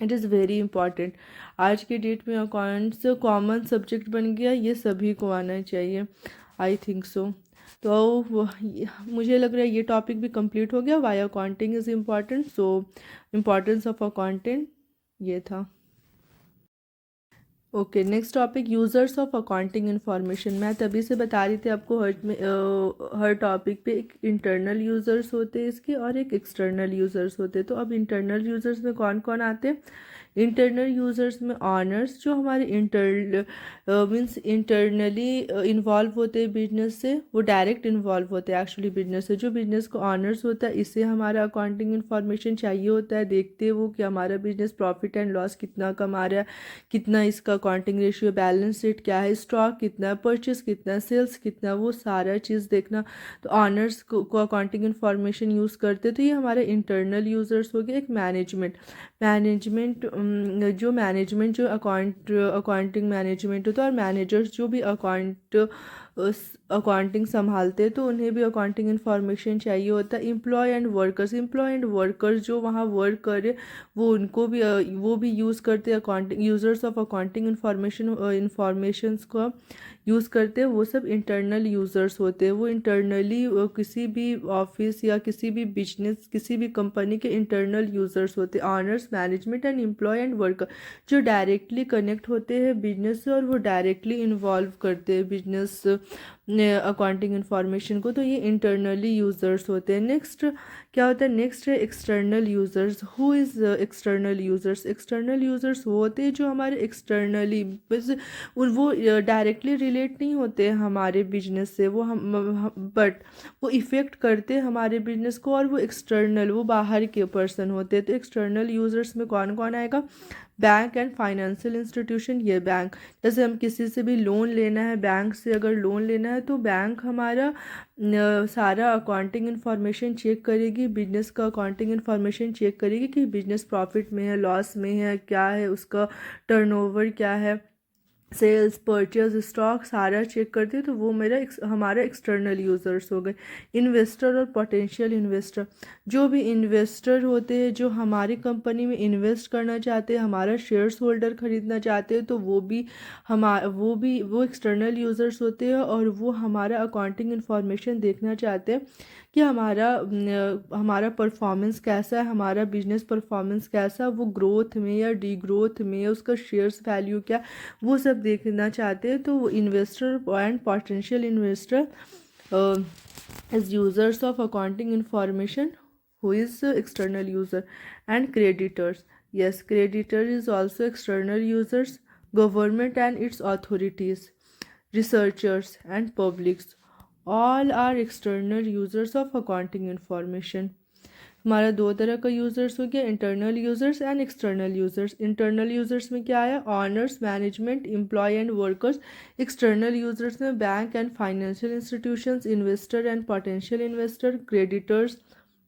It is very important. आज के डेट में अकाउंट्स कॉमन सब्जेक्ट बन गया, ये सभी को आना चाहिए. I think so. तो मुझे लग रहा है ये टॉपिक भी कंप्लीट हो गया, why accounting is important. So importance of accountant ये था. Okay, next topic users of accounting information. मैं तभी से बता रही थी आपको, हर टॉपिक पे एक इंटरनल यूज़र्स होते हैं इसके, और एक एक्सटर्नल यूज़र्स होते हैं. तो अब इंटरनल यूज़र्स में कौन कौन आते हैं. इंटरनल यूज़र्स में ऑनर्स, जो हमारे मीन्स इंटरनली इन्वॉल्व होते हैं बिजनेस से, वो डायरेक्ट इन्वॉल्व होते हैं एक्चुअली बिजनेस से. जो बिजनेस को ऑनर्स होता है, इससे हमारा अकाउंटिंग इन्फॉर्मेशन चाहिए होता है. देखते हैं वो कि हमारा बिजनेस प्रॉफिट एंड लॉस कितना कमा रहा है, कितना इसका अकाउंटिंग रेशियो, बैलेंस शीट क्या है, स्टॉक कितना है, परचेस कितना है, सेल्स कितना, वो सारा चीज़ देखना. तो ऑनर्स को अकाउंटिंग इन्फॉर्मेशन यूज़ करते. तो ये हमारे इंटरनल यूज़र्स हो गए. एक मैनेजमेंट जो अकाउंटिंग मैनेजमेंट होता है, और मैनेजर्स जो भी अकाउंटिंग संभालते हैं, तो उन्हें भी अकाउंटिंग इन्फॉर्मेशन चाहिए होता है. एम्प्लॉय एंड वर्कर्स जो वहाँ वर्क करे, वो भी यूज़ करते हैं accounting. Users of accounting informations को यूज़ करते हैं, वो सब इंटरनल यूज़र्स होते हैं. वो इंटरनली किसी भी ऑफिस या किसी भी बिजनेस, किसी भी कंपनी के इंटरनल यूज़र्स होते हैं. Owners, management and employ and worker, जो डायरेक्टली कनेक्ट होते हैं बिजनेस से, और वो डायरेक्टली इन्वॉल्व करते हैं बिजनेस अकाउंटिंग इन्फॉर्मेशन को. तो ये इंटरनली यूज़र्स होते हैं. नेक्स्ट क्या होता है, नेक्स्ट है external users. Who is external users. External users वो होते हैं जो हमारे एक्सटर्नली, वो डायरेक्टली रिलेट नहीं होते हमारे बिजनेस से, वो बट वो इफ़ेक्ट करते हमारे बिजनेस को, और वो एक्सटर्नल, वो बाहर के पर्सन होते हैं. तो एक्सटर्नल यूज़र्स में कौन कौन आएगा. Bank and financial institution. ये बैंक, जैसे हम किसी से भी लोन लेना है, बैंक से अगर लोन लेना है, तो बैंक हमारा सारा अकाउंटिंग इन्फॉर्मेशन चेक करेगी, बिजनेस का अकाउंटिंग इन्फॉर्मेशन चेक करेगी कि बिजनेस प्रॉफिट में है, लॉस में है, क्या है उसका टर्नओवर, क्या है सेल्स, परचेज, स्टॉक, सारा चेक करती है. तो वो हमारा एक्सटर्नल यूज़र्स हो गए. इन्वेस्टर और पोटेंशियल इन्वेस्टर, जो भी इन्वेस्टर होते हैं जो हमारी कंपनी में इन्वेस्ट करना चाहते हैं, हमारा शेयर्स होल्डर खरीदना चाहते हैं, तो वो एक्सटर्नल यूज़र्स होते हैं, और वो हमारा अकाउंटिंग इन्फॉर्मेशन देखना चाहते हैं कि हमारा परफॉर्मेंस कैसा है, हमारा बिजनेस परफॉर्मेंस कैसा, वो ग्रोथ में या डी ग्रोथ में, उसका शेयर्स वैल्यू क्या, वो सब देखना चाहते हैं. तो वो investor and potential investor as users of accounting information, who is external user. And creditors, yes, creditor is also external users. Government and its authorities, researchers and publics, all are external users of accounting information. हमारा दो तरह का users हो गया, internal users and external users. Internal users में क्या आया, owners, management, employ and workers. External users में bank and financial institutions, investor and potential investor, creditors,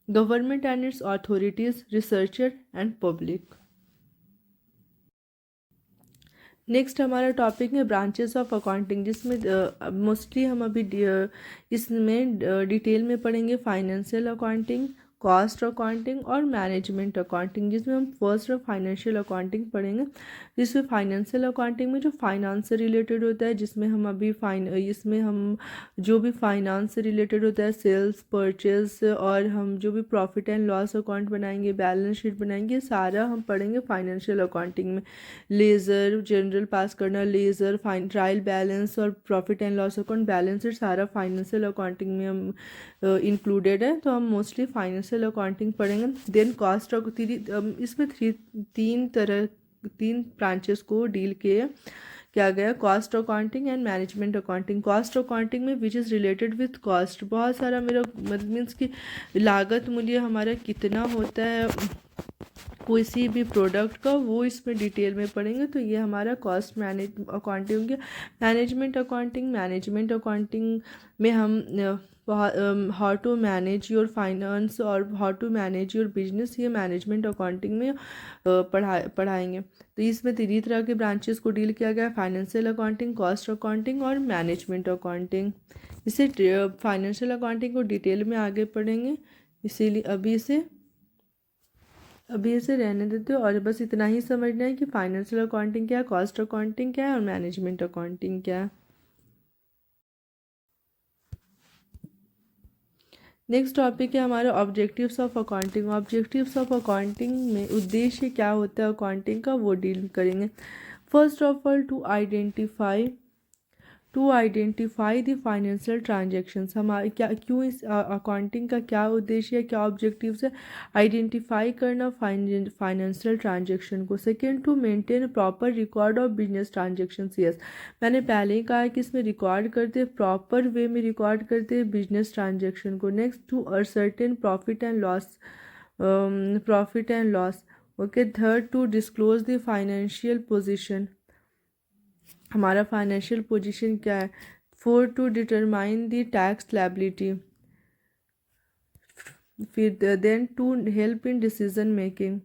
government and its authorities, researcher and public. Next हमारा topic है branches of accounting, जिसमें mostly हम अभी इसमें डिटेल में पढ़ेंगे फाइनेंशियल अकाउंटिंग, कॉस्ट अकाउंटिंग और मैनेजमेंट अकाउंटिंग, जिसमें हम फर्स्ट फाइनेंशियल अकाउंटिंग पढ़ेंगे। जिसमें फाइनेंशियल अकाउंटिंग में जो फाइनेंस से रिलेटेड होता है, जिसमें हम अभी इसमें हम जो भी फाइनेंस से रिलेटेड होता है, सेल्स, परचेज, और हम जो भी प्रॉफिट एंड लॉस अकाउंट बनाएंगे, बैलेंस शीट बनाएंगे, सारा हम पढ़ेंगे फाइनेंशियल अकाउंटिंग में। लेज़र जनरल पास करना, लेज़र फाइन ट्रायल बैलेंस और profit and loss account balance sheet, सारा फाइनेंशियल अकाउंटिंग में हम इंक्लूडेड है। तो हम मोस्टली फाइनेंशियल अकाउंटिंग पढ़ेंगे। देन कॉस्ट, इसमें तीन ब्रांचेस को डील किया गया, cost accounting and management accounting. Cost accounting में which is related with cost, बहुत सारा मेरा मीन्स कि लागत मूल्य हमारा कितना होता है किसी भी प्रोडक्ट का, वो इसमें डिटेल में पढ़ेंगे। तो ये हमारा कॉस्ट मैनेज अकाउंटिंग हो गया। मैनेजमेंट अकाउंटिंग में हम how to manage your finance और how to manage your business, ये मैनेजमेंट अकाउंटिंग में पढ़ाएंगे। तो इसमें तीन तरह के ब्रांचेस को डील किया गया, फाइनेंशियल अकाउंटिंग, कॉस्ट अकाउंटिंग और मैनेजमेंट अकाउंटिंग। इसे फाइनेंशियल अकाउंटिंग को डिटेल में आगे पढ़ेंगे, इसीलिए अभी इसे रहने देते हो और बस इतना ही समझना है कि फाइनेंशियल अकाउंटिंग क्या है, कॉस्ट अकाउंटिंग क्या है और मैनेजमेंट अकाउंटिंग क्या है। नेक्स्ट टॉपिक है हमारा objectives of accounting. Objectives of accounting में उद्देश्य क्या होता है अकाउंटिंग का, वो डील करेंगे। First of all to identify the financial transactions. हमारे क्या क्यों इस अकाउंटिंग का क्या उद्देश्य है, क्या ऑब्जेक्टिव्स है, आइडेंटिफाई करना फाइनेंशियल ट्रांजेक्शन को। Second, to maintain proper record of business transactions. Yes, मैंने पहले ही कहा कि इसमें रिकॉर्ड करते हैं, प्रॉपर वे में रिकॉर्ड करते हैं बिजनेस ट्रांजेक्शन को। Next, to ascertain profit and loss. Okay, third, to disclose the financial position, हमारा फाइनेंशियल पोजीशन क्या है। Four, to determine the tax liability. फिर then to help in decision making.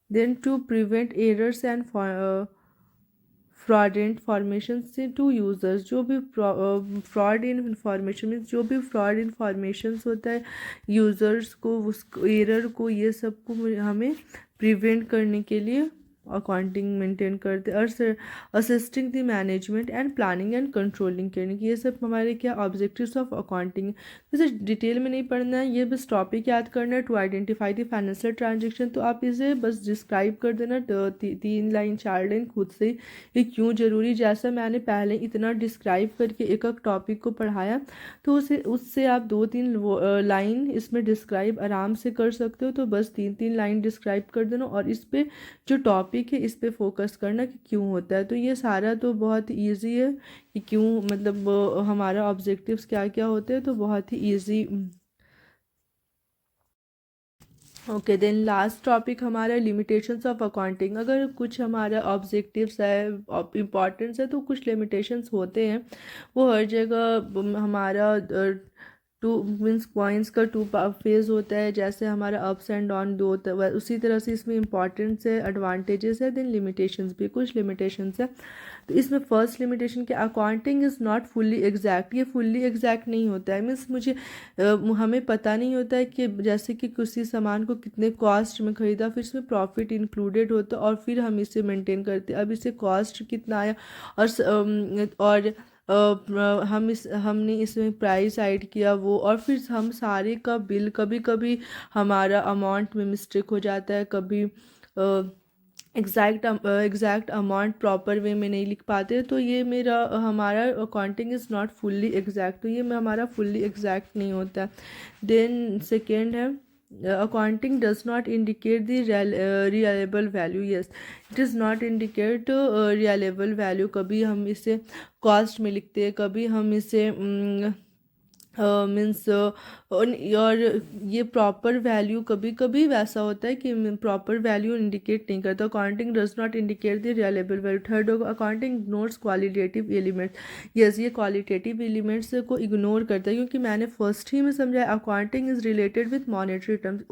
Then to prevent errors and fraudulent formation से to users. जो भी fraud in information means जो भी fraud information होता है यूज़र्स को, उस एरर को, ये सब को हमें प्रिवेंट करने के लिए अकाउंटिंग मेंटेन करते और assisting the management and planning and controlling करने की, ये सब हमारे क्या ऑब्जेक्टिव्स ऑफ अकाउंटिंग। जैसे डिटेल में नहीं पढ़ना है, ये बस टॉपिक याद करना है। To identify the financial transaction, तो आप इसे बस डिस्क्राइब कर देना 3 लाइन 4 लाइन खुद से ये क्यों ज़रूरी। जैसा मैंने पहले इतना डिस्क्राइब करके एक एक टॉपिक को पढ़ाया, तो उससे आप 2-3 लाइन इसमें डिस्क्राइब आराम से कर सकते हो। तो बस 3-3 लाइन डिस्क्राइब कर देना और इस पर जो टॉपिक है इस पे फोकस करना कि क्यों होता है। तो ये सारा तो बहुत इजी है कि क्यों, मतलब हमारा ऑब्जेक्टिव्स क्या क्या होते हैं, तो बहुत ही easy. Okay, then last topic हमारा लिमिटेशंस ऑफ अकाउंटिंग। अगर कुछ हमारा ऑब्जेक्टिव्स है, इम्पॉर्टेंस है, तो कुछ लिमिटेशंस होते हैं। वो हर जगह हमारा टू मीन्स कॉइन्स का 2 फेज होता है, जैसे हमारा अप्स एंड डाउन दो होता है, उसी तरह से इसमें इंपॉर्टेंस है, एडवांटेजेस है, देन लिमिटेशंस भी, कुछ लिमिटेशंस है। तो इसमें फर्स्ट लिमिटेशन क्या, accounting is not fully exact. ये फुल्ली एग्जैक्ट नहीं होता है, मीन्स हमें पता नहीं होता है कि जैसे कि किसी सामान को कितने कॉस्ट में ख़रीदा, फिर इसमें प्रॉफिट इंक्लूडेड होता है और फिर हम इसे मेंटेन करते हैं। अब इसे कॉस्ट कितना आया और हमने इसमें प्राइस ऐड किया वो, और फिर हम सारे का बिल, कभी कभी हमारा अमाउंट में मिस्टेक हो जाता है, कभी एग्जैक्ट अमाउंट प्रॉपर वे में नहीं लिख पाते। तो ये हमारा accounting is not fully exact, तो ये हमारा फुल्ली एग्जैक्ट नहीं होता। देन सेकेंड है, accounting does not indicate the reliable value. Yes, it does not indicate reliable value. कभी हम इसे कॉस्ट में लिखते हैं, कभी हम इसे मीन्स और ये प्रॉपर वैल्यू कभी कभी वैसा होता है कि प्रॉपर वैल्यू इंडिकेट नहीं करता। Accounting does not indicate the reliable value. Third होगा accounting ignores qualitative elements. Yes, ये क्वालिटेटिव एलिमेंट्स को इग्नोर करता है, क्योंकि मैंने फर्स्ट ही में समझाया accounting is related with monetary terms,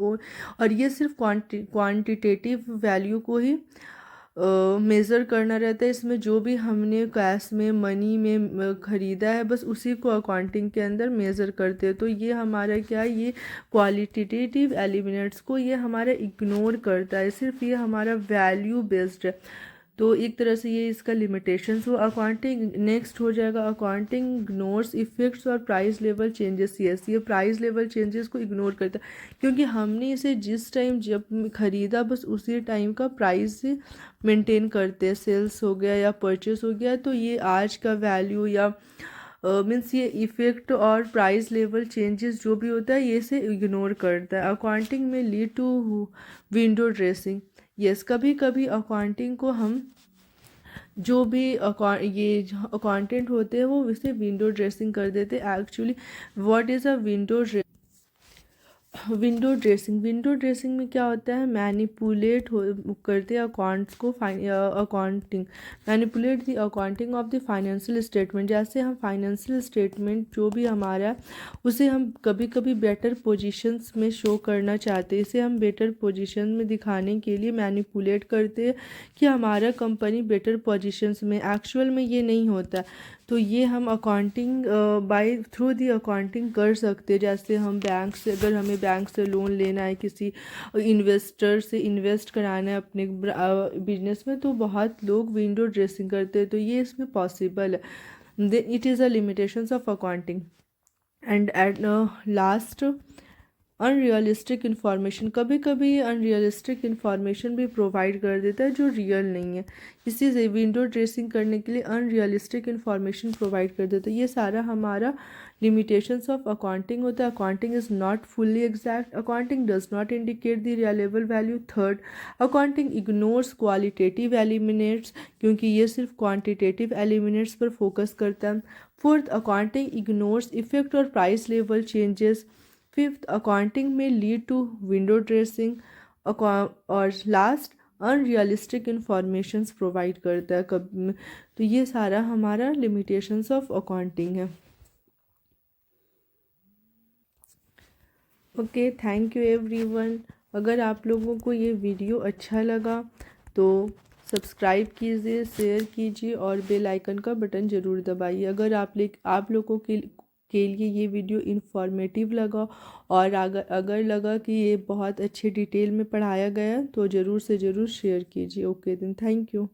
और ये सिर्फ क्वांटिटेटिव वैल्यू को ही मेज़र करना रहता है। इसमें जो भी हमने कैश में मनी में ख़रीदा है बस उसी को अकाउंटिंग के अंदर मेज़र करते हैं। तो ये हमारा क्या है, ये क्वालिटेटिव एलिमेंट्स को ये हमारा इग्नोर करता है, सिर्फ ये हमारा वैल्यू बेस्ड है। तो एक तरह से ये इसका लिमिटेशंस हो। अकाउंटिंग नेक्स्ट हो जाएगा अकाउंटिंग इग्नोर्स इफेक्ट्स और प्राइस लेवल चेंजेस। यस, ये प्राइस लेवल चेंजेस को इग्नोर करता है, क्योंकि हमने इसे जिस टाइम जब ख़रीदा बस उसी टाइम का प्राइस मेंटेन करते हैं। सेल्स हो गया या परचेस हो गया, तो ये आज का वैल्यू या मीन्स ये इफ़ेक्ट और प्राइस लेवल चेंजेस जो भी होता है ये से इग्नोर करता है। अकाउंटिंग में lead to window dressing. Yes, कभी कभी अकाउंटिंग को हम जो भी ये अकाउंटेंट होते हैं वो इसे विंडो ड्रेसिंग कर देते हैं। Actually what is a window dressing में क्या होता है, मैनिपुलेट करते हैं अकाउंट्स को, accounting manipulate the accounting of the financial statement. जैसे हम फाइनेंशियल स्टेटमेंट जो भी हमारा उसे हम कभी कभी बेटर पोजीशंस में शो करना चाहते हैं, इसे हम बेटर पोजीशन में दिखाने के लिए मैनिपुलेट करते हैं कि हमारा कंपनी बेटर पोजीशंस में। एक्चुअल में ये नहीं होता, तो ये हम accounting by through the accounting कर सकते हैं। जैसे हम बैंक से, अगर हमें बैंक से लोन लेना है, किसी इन्वेस्टर से इन्वेस्ट कराना है अपने बिजनेस में, तो बहुत लोग विंडो ड्रेसिंग करते हैं, तो ये इसमें पॉसिबल है। It is a limitations of accounting. And at last unrealistic information. कभी कभी ये अनरियलिस्टिक इन्फॉर्मेशन भी प्रोवाइड कर देता है जो रियल नहीं है। इसी से विंडो ड्रेसिंग करने के लिए अनरियलिस्टिक इन्फॉर्मेशन प्रोवाइड कर देता है। ये सारा हमारा लिमिटेशंस ऑफ अकाउंटिंग होता है। Accounting is not fully exact. Accounting does not indicate the reliable value. Third, accounting ignores qualitative eliminates, क्योंकि ये सिर्फ क्वांटिटेटिव एलिमिनेट्स पर फोकस करता है। फोर्थ, अकाउंटिंग इग्नोर्स इफेक्ट और price level changes. Fifth, accounting में लीड टू विंडो ड्रेसिंग। और last, unrealistic informations provide करता है कब। तो ये सारा हमारा लिमिटेशंस ऑफ अकाउंटिंग है। Okay, thank you everyone. अगर आप लोगों को ये वीडियो अच्छा लगा तो सब्सक्राइब कीजिए, शेयर कीजिए और बेल आइकन का बटन ज़रूर दबाइए। अगर आप लोगों के लिए ये वीडियो इन्फॉर्मेटिव लगा और अगर लगा कि ये बहुत अच्छे डिटेल में पढ़ाया गया तो ज़रूर से ज़रूर शेयर कीजिए। Okay then, thank you.